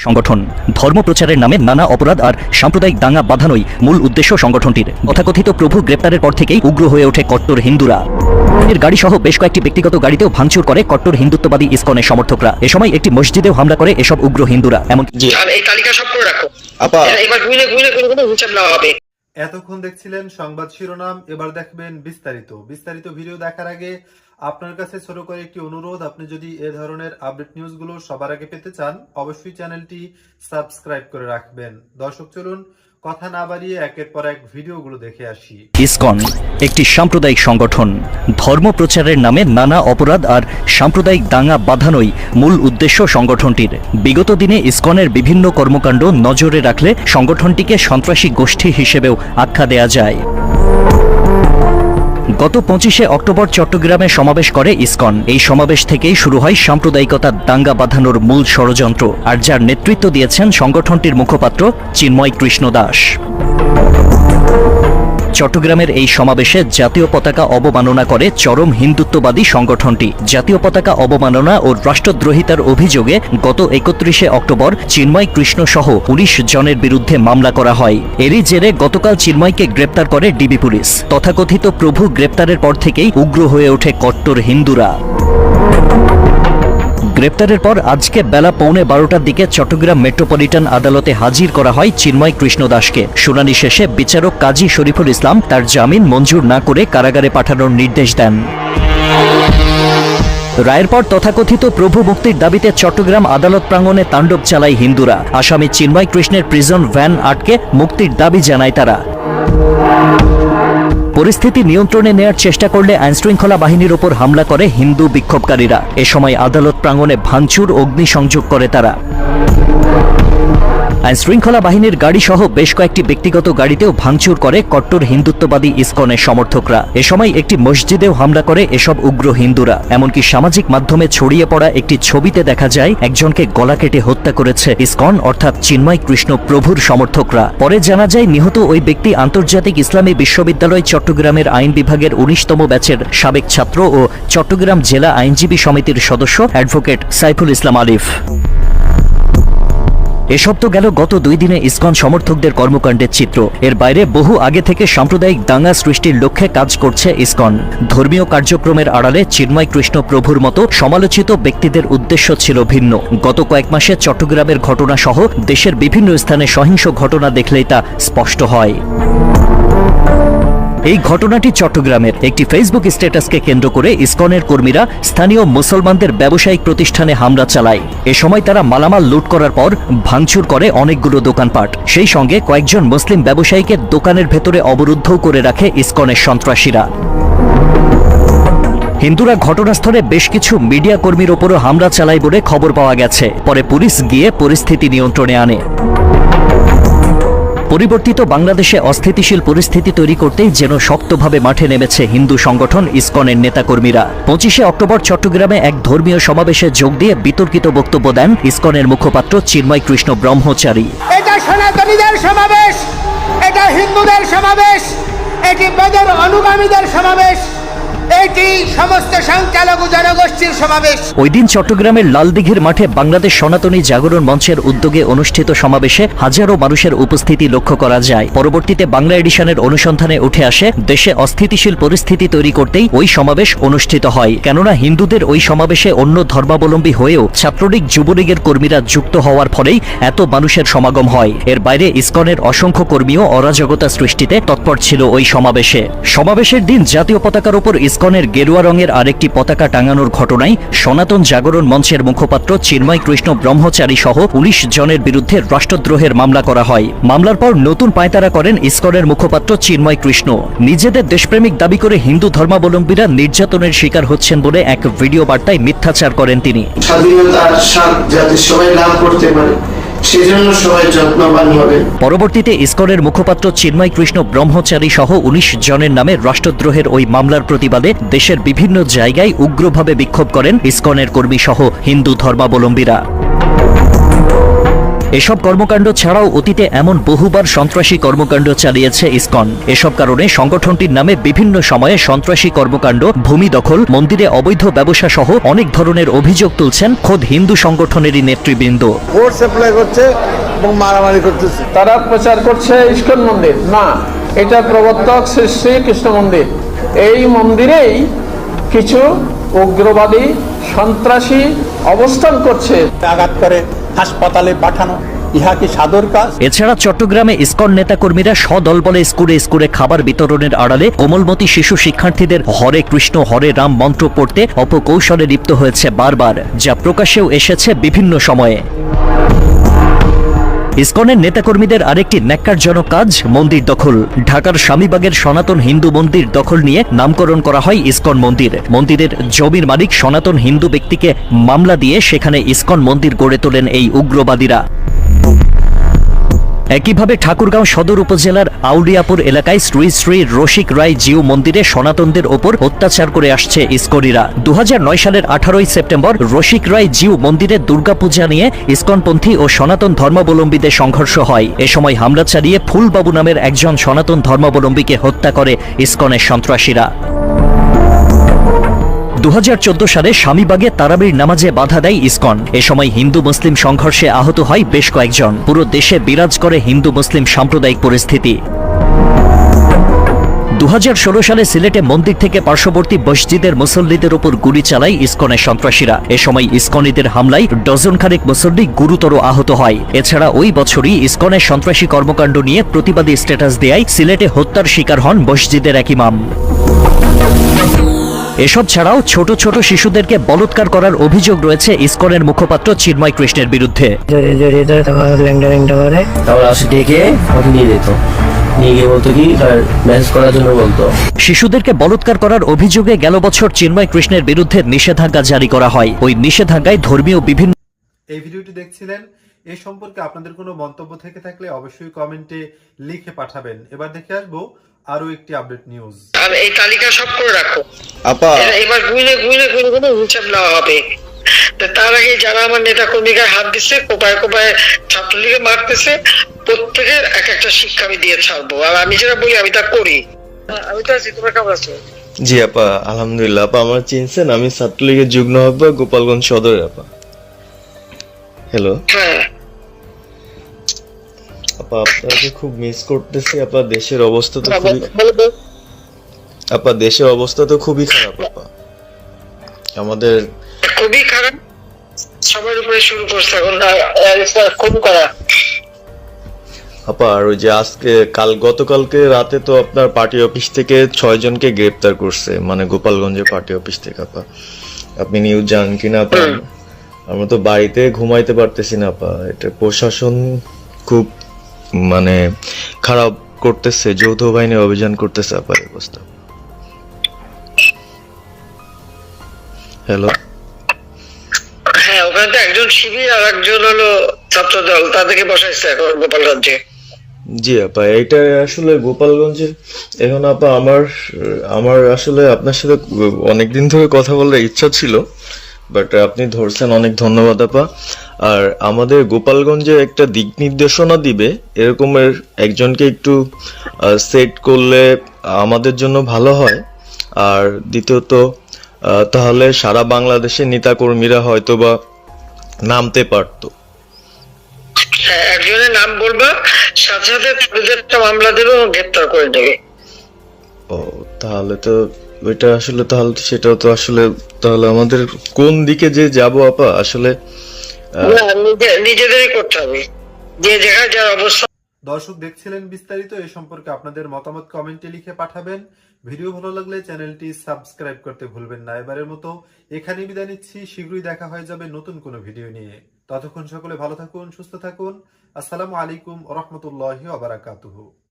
সংগঠন ধর্ম প্রচারের নামে নানা অপরাধ আর সাম্প্রদায়িক দাঙ্গা বাঁধানোই মূল উদ্দেশ্য সংগঠনটির। তথাকথিত প্রভু গ্রেপ্তারের পর থেকেই উগ্র হয়ে ওঠে কট্টর হিন্দুরা। এর গাড়ি সহ বেশ কয়েকটি ব্যক্তিগত গাড়িতেও ভাঙচুর করে কট্টর হিন্দুত্ববাদী ইসকনের সমর্থকরা। এ সময় একটি মসজিদেও হামলা করে এসব উগ্র হিন্দুরা। এই তালিকা সব করে রাখো আপা, এবার হিসাব নেওয়া হবে। এতক্ষণ দেখছিলেন সংবাদ শিরোনাম, এবার দেখবেন বিস্তারিত। ভিডিও দেখার আগে আপনার কাছে ছোট করে একটি অনুরোধ, আপনি যদি এ ধরনের আপডেট নিউজগুলো সবার আগে পেতে চান অবশ্যই চ্যানেলটি সাবস্ক্রাইব করে রাখবেন। দর্শক চলুন কথা না বাড়িয়ে একের পর এক ভিডিওগুলো দেখে আসি। ইসকন একটি সাম্প্রদায়িক সংগঠন। ধর্ম প্রচারের নামে নানা অপরাধ আর সাম্প্রদায়িক দাঙ্গা বাঁধানোই মূল উদ্দেশ্য সংগঠনটির। বিগত দিনে ইসকনের বিভিন্ন কর্মকাণ্ড নজরে রাখলে সংগঠনটিকে সন্ত্রাসী গোষ্ঠী হিসেবেও আখ্যা দেয়া যায়। গত 25শে অক্টোবর চট্টগ্রামে সমাবেশ করে ইসকন। এই সমাবেশ থেকেই শুরু হয় সাম্প্রদায়িকতার দাঙ্গা বাঁধানোর মূল ষড়যন্ত্র, আর যার নেতৃত্ব দিয়েছেন সংগঠনটির মুখপাত্র চিন্ময় কৃষ্ণ দাস। চট্টগ্রামের এই সমাবেশে জাতীয় পতাকা অবমাননা করে চরম হিন্দুত্ববাদী সংগঠনটি। জাতীয় পতাকা অবমাননা ও রাষ্ট্রদ্রোহিতার অভিযোগে গত 31শে অক্টোবর চিন্ময় কৃষ্ণ সহ 19 জনের বিরুদ্ধে মামলা করা হয়। এরই জেরে গতকাল চিন্ময়কে গ্রেপ্তার করে ডিবি পুলিশ। তথাকথিত প্রভু গ্রেপ্তারের পর থেকেই উগ্র হয়ে ওঠে কট্টর হিন্দুরা। গ্রেপ্তারের পর আজকে বেলা 11:15টার দিকে চট্টগ্রাম মেট্রোপলিটন আদালতে হাজির করা হয় চিন্ময় কৃষ্ণ দাসকে। শুনানি শেষে বিচারক কাজী শরীফুল ইসলাম তার জামিন মঞ্জুর না করে কারাগারে পাঠানোর নির্দেশ দেন। রায়ের পর তথাকথিত প্রভু মুক্তির দাবিতে চট্টগ্রাম আদালত প্রাঙ্গণে তাণ্ডব চালায় হিন্দুরা। আসামি চিন্ময় কৃষ্ণের প্রিজন ভ্যান আটকে মুক্তির দাবি জানায় তারা। পরিস্থিতি নিয়ন্ত্রণে নেয়ার চেষ্টা করলে আইনশৃঙ্খলা বাহিনীর ওপর হামলা করে হিন্দু বিক্ষোভকারীরা। এ সময় আদালত প্রাঙ্গণে ভাঙচুর, অগ্নিসংযোগ করে তারা। আইনশৃঙ্খলা বাহিনীর গাড়ি সহ বেশ কয়েকটি ব্যক্তিগত গাড়িতেও ভাঙচুর করে কট্টর হিন্দুত্ববাদী ইসকনের সমর্থকরা। এ সময় একটি মসজিদেও হামলা করে এসব উগ্র হিন্দুরা। এমনকি সামাজিক মাধ্যমে ছড়িয়ে পড়া একটি ছবিতে দেখা যায় একজনকে গলা কেটে হত্যা করেছে ইসকন অর্থাৎ চিন্ময় কৃষ্ণ প্রভুর সমর্থকরা। পরে জানা যায় নিহত ওই ব্যক্তি আন্তর্জাতিক ইসলামী বিশ্ববিদ্যালয় চট্টগ্রামের আইন বিভাগের 19তম ব্যাচের সাবেক ছাত্র ও চট্টগ্রাম জেলা আইনজীবী সমিতির সদস্য অ্যাডভোকেট সাইফুল ইসলাম আলিফ। এসব তো গেল গত 2 দিনে ইসকন সমর্থকদের কর্মকাণ্ডের চিত্র। এর বাইরে বহু আগে থেকে সাম্প্রদায়িক দাঙ্গা সৃষ্টির লক্ষ্যে কাজ করছে ইসকন। ধর্মীয় কার্যক্রমের আড়ালে চিন্ময় কৃষ্ণ প্রভুর মতো সমালোচিত ব্যক্তিদের উদ্দেশ্য ছিল ভিন্ন। গত কয়েক মাসে চট্টগ্রামের ঘটনা সহ দেশের বিভিন্ন স্থানে সহিংস ঘটনা দেখলেই তা স্পষ্ট হয়। এই ঘটনাটি চট্টগ্রামের। একটি ফেসবুক স্ট্যাটাসকে কেন্দ্র করে ইসকনের কর্মীরা স্থানীয় মুসলমানদের ব্যবসায়িক প্রতিষ্ঠানে হামলা চালায়। এ সময় তারা মালামাল লুট করার পর ভাঙচুর করে অনেকগুলো দোকানপাট। সেই সঙ্গে কয়েকজন মুসলিম ব্যবসায়ীকে দোকানের ভেতরে অবরুদ্ধও করে রাখে ইসকনের সন্ত্রাসীরা। হিন্দুরা ঘটনাস্থলে বেশ কিছু মিডিয়া কর্মীর ওপরও হামলা চালায় বলে খবর পাওয়া গেছে। পরে পুলিশ গিয়ে পরিস্থিতি নিয়ন্ত্রণে আনে। পরিবর্তিত বাংলাদেশে অস্থিতিশীল পরিস্থিতি তৈরি করতেই যেন শক্তভাবে মাঠে নেমেছে হিন্দু সংগঠন ইসকনের নেতাকর্মীরা। 25শে অক্টোবর চট্টগ্রামে এক ধর্মীয় সমাবেশে যোগ দিয়ে বিতর্কিত বক্তব্য দেন ইসকনের মুখপাত্র চিন্ময় কৃষ্ণ ব্রহ্মচারী। এটা সনাতনীদের সমাবেশ, এটা হিন্দুদের সমাবেশ, এটি বেদের অনুগামীদের সমাবেশ, এটি সমস্ত সংখ্যালঘু জনগোষ্ঠীর সমাবেশ। ওই দিন চট্টগ্রামের লালদিঘির মাঠে বাংলাদেশ সনাতনী জাগরণ মঞ্চের উদ্যোগে অনুষ্ঠিত সমাবেশে হাজারো মানুষের উপস্থিতি লক্ষ্য করা যায়। পরবর্তীতে বাংলা এডিশনের অনুসন্ধানে উঠে আসে দেশে অস্থিতিশীল পরিস্থিতি তৈরি করতেই ওই সমাবেশ অনুষ্ঠিত হয়। কেননা হিন্দুদের ওই সমাবেশে অন্য ধর্মাবলম্বী হয়েও ছাত্রলীগ যুবলীগের কর্মীরা যুক্ত হওয়ার ফলেই এত মানুষের সমাগম হয়। এর বাইরে ইসকনের অসংখ্য কর্মীও অরাজকতা সৃষ্টিতে তৎপর ছিল ওই সমাবেশে। সমাবেশের দিন জাতীয় পতাকার উপর ইসকনের গেরুয়া রঙের আরেকটি পতাকা টাঙানোর ঘটনায় সনাতন জাগরণ মঞ্চের মুখপাত্র চিন্ময় কৃষ্ণ ব্রহ্মচারী সহ 19 জনের বিরুদ্ধে রাষ্ট্রদ্রোহের মামলা করা হয়। মামলার পর নতুন পায়তারা করেন ইসকনের মুখপাত্র চিন্ময় কৃষ্ণ। নিজেদের দেশপ্রেমিক দাবি করে হিন্দু ধর্মাবলম্বীরা নির্যাতনের শিকার হচ্ছেন বলে এক ভিডিও বার্তায় মিথ্যাচার করেন তিনি। স্বাধীনতার স্বাদ যাতে সবাই লাভ করতে পারে সেজন্য সবাই যত্নবান হবে। পরবর্তীতে ইসকনের মুখপাত্র চিন্ময় কৃষ্ণ ব্রহ্মচারী সহ 19 জনের নামে রাষ্ট্রদ্রোহের ওই মামলার প্রতিবাদে দেশের বিভিন্ন জায়গায় উগ্রভাবে বিক্ষোভ করেন ইসকনের কর্মী সহ হিন্দু ধর্মাবলম্বীরা। এসব কর্মকাণ্ড ছাড়াও অতীতে এমন বহুবার সন্ত্রাসী কর্মকাণ্ড চালিয়েছে ইসকন। এসব কারণে সংগঠনটির নামে বিভিন্ন সময়ে সন্ত্রাসী কর্মকাণ্ড, ভূমি দখল, মন্দিরে অবৈধ ব্যবসা সহ অনেক ধরনের অভিযোগ তুলছেন খোদ হিন্দু সংগঠনেরই নেতৃবৃন্দ। ভোট সাপ্লাই করছে এবং মারামারি করতেছে। তারা প্রচার করছে ইসকন মন্দির, না, এটা প্রবর্তক শ্রী শ্রী কৃষ্ণ মন্দির। এই মন্দিরেই কিছু উগ্রবাদী সন্ত্রাসী অবস্থান করছে। আঘাত করে হাসপাতালে পাঠানো, ইহা কি সাধুর কাজ? এছাড়া চট্টগ্রামে ইসকন নেতাকর্মীরা সদলবলে স্কুলে স্কুলে খাবার বিতরণের আড়ালে কোমলমতি শিশু শিক্ষার্থীদের হরে কৃষ্ণ হরে রাম মন্ত্র পড়তে অপকৌশলে লিপ্ত হয়েছে বারবার, যা প্রকাশেও এসেছে বিভিন্ন সময়ে। ইসকনের নেতাকর্মীদের আরেকটি ন্যাক্কারজনক কাজ মন্দির দখল। ঢাকার স্বামীবাগের সনাতন হিন্দু মন্দির দখল নিয়ে নামকরণ করা হয় ইসকন মন্দির। মন্দিরের জমির মালিক সনাতন হিন্দু ব্যক্তিকে মামলা দিয়ে সেখানে ইসকন মন্দির গড়ে তোলেন এই উগ্রবাদীরা। একইভাবে ঠাকুরগাঁও সদর উপজেলার আউলিয়াপুর এলাকায় শ্রী শ্রী রসিক রায় জিউ মন্দিরে সনাতনদের ওপর অত্যাচার করে আসছে ইসকনিরা। 2009 সালের 18 সেপ্টেম্বর রসিক রায় জিউ মন্দিরে দুর্গাপূজা নিয়ে ইসকনপন্থী ও সনাতন ধর্মাবলম্বীদের সংঘর্ষ হয়। এ সময় হামলা চালিয়ে ফুলবাবু নামের একজন সনাতন ধর্মাবলম্বীকে হত্যা করে ইসকনের সন্ত্রাসীরা। 2014 সালে স্বামীবাগে তারাবির নামাজে বাধা দেয় ইসকন। এ সময় হিন্দু মুসলিম সংঘর্ষে আহত হয় বেশ কয়েকজন। পুরো দেশে বিরাজ করে হিন্দু মুসলিম সাম্প্রদায়িক পরিস্থিতি। 2016 সালে সিলেটে মন্দির থেকে পার্শ্ববর্তী মসজিদের মুসল্লিদের উপর গুলি চালায় ইসকনের সন্ত্রাসীরা। এ সময় ইসকনিদের হামলায় ডজন খানেক মুসল্লি গুরুতর আহত হয়। এছাড়া ওই বছরই ইসকনের সন্ত্রাসী কর্মকাণ্ড নিয়ে প্রতিবাদী স্ট্যাটাস দেয় সিলেটে হত্যার শিকার হন মসজিদের এক ইমাম। এসব ছাড়াও ছোট ছোট শিশুদেরকে বলাৎকার করার অভিযোগ রয়েছে ইসকনের মুখপাত্র চিন্ময় কৃষ্ণের বিরুদ্ধে। শিশুদেরকে বলাৎকার করার অভিযোগে গেল বছর চিন্ময় কৃষ্ণের বিরুদ্ধে নিষেধাজ্ঞা জারি করা হয়। ওই নিষেধাজ্ঞায় ধর্মীয় বিভিন্ন এই ভিডিওটি দেখছিলেন, এই সম্পর্কে আপনাদের কোনো মন্তব্য থেকে থাকলে অবশ্যই কমেন্টে লিখে পাঠাবেন। এবার দেখে আসবো আরো একটি আপডেট নিউজ। আর এই তালিকা সব করে রাখো আপা এবার গুইলে গুইলে গুইলে হিসাব নেওয়া হবে। তার আগে যারা আমার নেতা কর্মীকে হাত দিচ্ছে, কোপায় কোপায় ছাত্রলীগে মারতেছে, প্রত্যেকের এক একটা শিক্ষা আমি দিয়ে ছাড়বো। আর আমি যেটা বলি আমি তা করি। আমি তো আছি, তোমরা কেমন আছো? জি আপা, আলহামদুলিল্লাহ। আপা আমার চিনছেন, আমি ছাত্রলীগের যুগ্ম আহ্বায়ক গোপালগঞ্জ সদরের। আপা হ্যালো। হ্যাঁ আপা আপনাকে খুব মিস করতেছি। আপা দেশের অবস্থা তো খুবই আপা দেশের অবস্থা তো খুবই খারাপ। আপা আমাদের খুবই খারাপ, সবার উপরে শুরু করছে এখন খুব খারাপ। আপা আর ওই যে আজকে গতকালকে রাতে তো আপনার পার্টি অফিস থেকে 6 জনকে গ্রেপ্তার করছে, মানে গোপালগঞ্জের পার্টি অফিস থেকে। আপা আপনি নিউজ জানেন কিনা? আপা আমরা তো বাড়িতে ঘুমাইতে পারতেছি না। আপা এটা প্রশাসন খুব মানে খারাপ করতেছে, যৌথ বাহিনী অভিযান করতেছে। আপা অবস্থা। হ্যালো। হ্যাঁ, ওখানে তো একজন শিবির আর একজন হলো ছাত্র দল, তাদেরকে বসাইছে এখন গোপালগঞ্জে। জি আপা, এটা আসলে গোপালগঞ্জের এখন। আপা আমার আসলে আপনার সাথে অনেকদিন ধরে কথা বলার ইচ্ছা ছিল, বাট আপনি ধরছেন, অনেক ধন্যবাদ আপা। আর আমাদের গোপালগঞ্জে একটা দিক নির্দেশনা দিবে এরকমের একজনকে একটু সেট করলে আমাদের জন্য ভালো হয়। আর দ্বিতীয়ত তাহলে সারা বাংলাদেশের নেতাকর্মীরা হয়তো বা নামতে পারতো। হ্যাঁ, একজনের নাম বলবা, সাথে সাথে একটা মামলা দেবে এবং গ্রেপ্তার করে দেবে। ও তাহলে তো ওইটা আসলে, তাহলে তো সেটাও তো আসলে, তাহলে আমাদের কোন দিকে যে যাব আপা আসলে নিজেদেরই করতে হবে, যে জায়গায় যার অবস্থা। দর্শক দেখছিলেন বিস্তারিত, এই সম্পর্কে আপনাদের মতামত কমেন্টে লিখে পাঠাবেন। ভিডিও ভালো লাগলে চ্যানেলটি সাবস্ক্রাইব করতে ভুলবেন না। এবারের মতো এখানেই বিদায় নিচ্ছি, শীঘ্রই দেখা হয়ে যাবে নতুন কোনো ভিডিও নিয়ে। ততক্ষণ সকলে ভালো থাকুন, সুস্থ থাকুন। আসসালামু আলাইকুম ওয়া রাহমাতুল্লাহি ওয়া বারাকাতুহু।